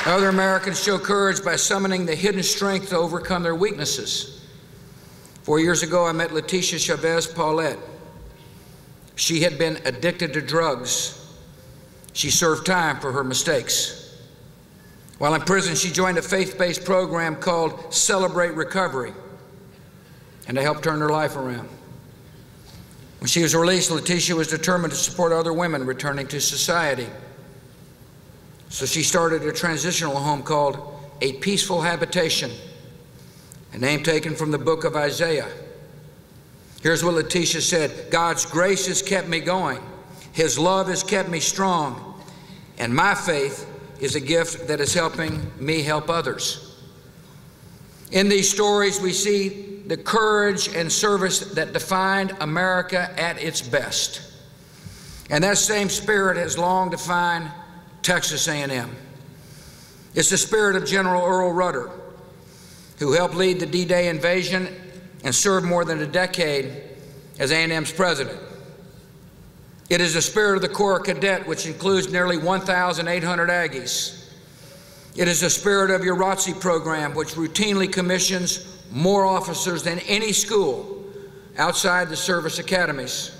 Other Americans show courage by summoning the hidden strength to overcome their weaknesses. 4 years ago, I met Letitia Chavez Paulette. She had been addicted to drugs. She served time for her mistakes. While in prison, she joined a faith-based program called Celebrate Recovery, and to help turn her life around. When she was released, Letitia was determined to support other women returning to society. So she started a transitional home called A Peaceful Habitation, a name taken from the book of Isaiah. Here's what Letitia said: God's grace has kept me going. His love has kept me strong. And my faith is a gift that is helping me help others. In these stories, we see the courage and service that defined America at its best. And that same spirit has long defined Texas A&M. It's the spirit of General Earl Rudder, who helped lead the D-Day invasion and served more than a decade as A&M's president. It is the spirit of the Corps Cadet, which includes nearly 1,800 Aggies. It is the spirit of your ROTC program, which routinely commissions more officers than any school outside the service academies.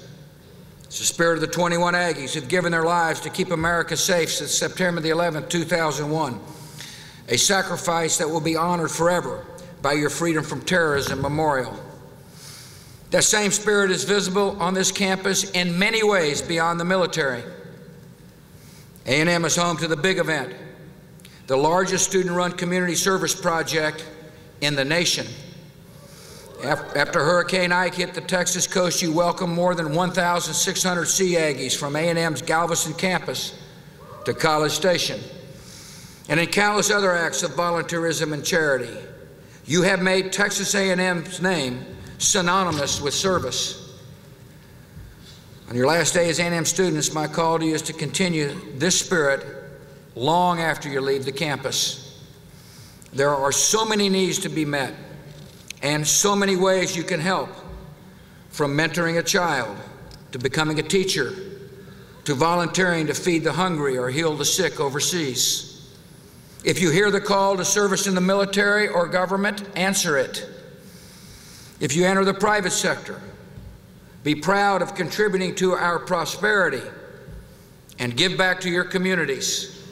It's the spirit of the 21 Aggies who've given their lives to keep America safe since September the 11th, 2001, a sacrifice that will be honored forever by your Freedom from Terrorism Memorial. That same spirit is visible on this campus in many ways beyond the military. A&M is home to the big event, the largest student-run community service project in the nation. After Hurricane Ike hit the Texas coast, you welcomed more than 1,600 Sea Aggies from A&M's Galveston campus to College Station. And in countless other acts of volunteerism and charity, you have made Texas A&M's name synonymous with service. On your last day as A&M students, my call to you is to continue this spirit long after you leave the campus. There are so many needs to be met and so many ways you can help, from mentoring a child to becoming a teacher to volunteering to feed the hungry or heal the sick overseas. If you hear the call to service in the military or government, answer it. If you enter the private sector, be proud of contributing to our prosperity and give back to your communities.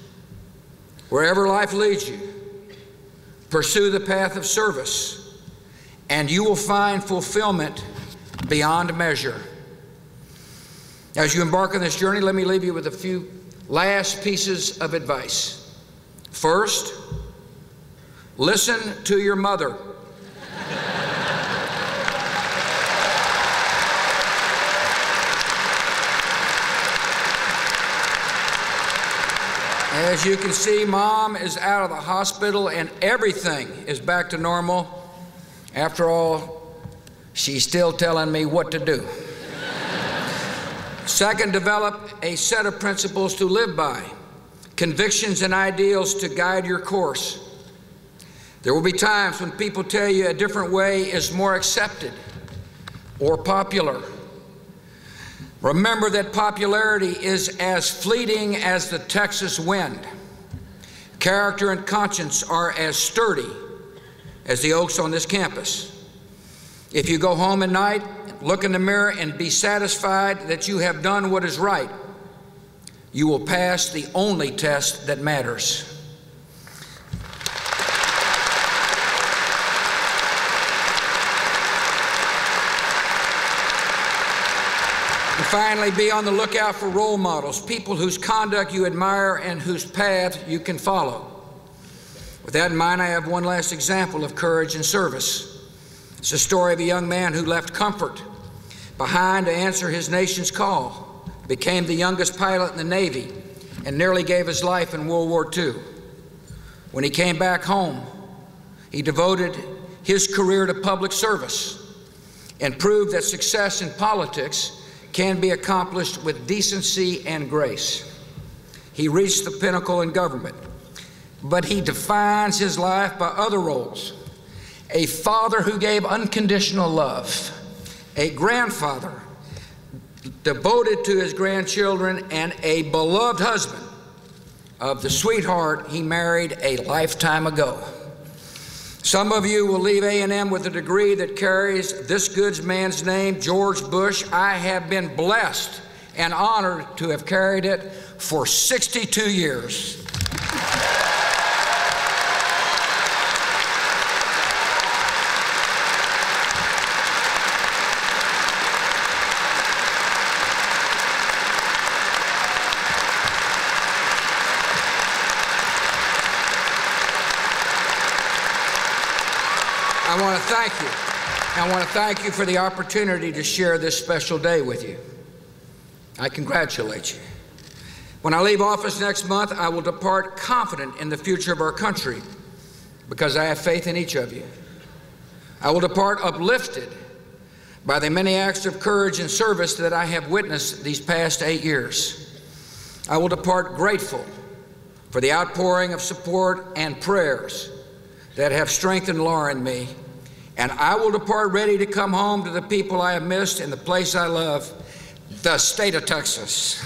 Wherever life leads you, pursue the path of service, and you will find fulfillment beyond measure. As you embark on this journey, let me leave you with a few last pieces of advice. First, listen to your mother. As you can see, Mom is out of the hospital and everything is back to normal. After all, she's still telling me what to do. Second, develop a set of principles to live by, convictions and ideals to guide your course. There will be times when people tell you a different way is more accepted or popular. Remember that popularity is as fleeting as the Texas wind. Character and conscience are as sturdy as the oaks on this campus. If you go home at night, look in the mirror and be satisfied that you have done what is right, you will pass the only test that matters. And finally, be on the lookout for role models, people whose conduct you admire and whose path you can follow. With that in mind, I have one last example of courage and service. It's the story of a young man who left comfort behind to answer his nation's call, became the youngest pilot in the Navy, and nearly gave his life in World War II. When he came back home, he devoted his career to public service and proved that success in politics can be accomplished with decency and grace. He reached the pinnacle in government, but he defines his life by other roles: a father who gave unconditional love, a grandfather devoted to his grandchildren, and a beloved husband of the sweetheart he married a lifetime ago. Some of you will leave A&M with a degree that carries this good man's name, George Bush. I have been blessed and honored to have carried it for 62 years. I want to thank you. I want to thank you for the opportunity to share this special day with you. I congratulate you. When I leave office next month, I will depart confident in the future of our country because I have faith in each of you. I will depart uplifted by the many acts of courage and service that I have witnessed these past 8 years. I will depart grateful for the outpouring of support and prayers that have strengthened Laura and me, and I will depart ready to come home to the people I have missed and the place I love, the state of Texas.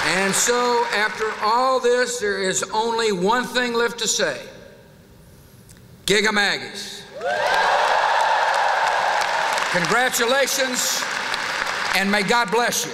And so, after all this, there is only one thing left to say. Giga-Maggies. Congratulations, and may God bless you.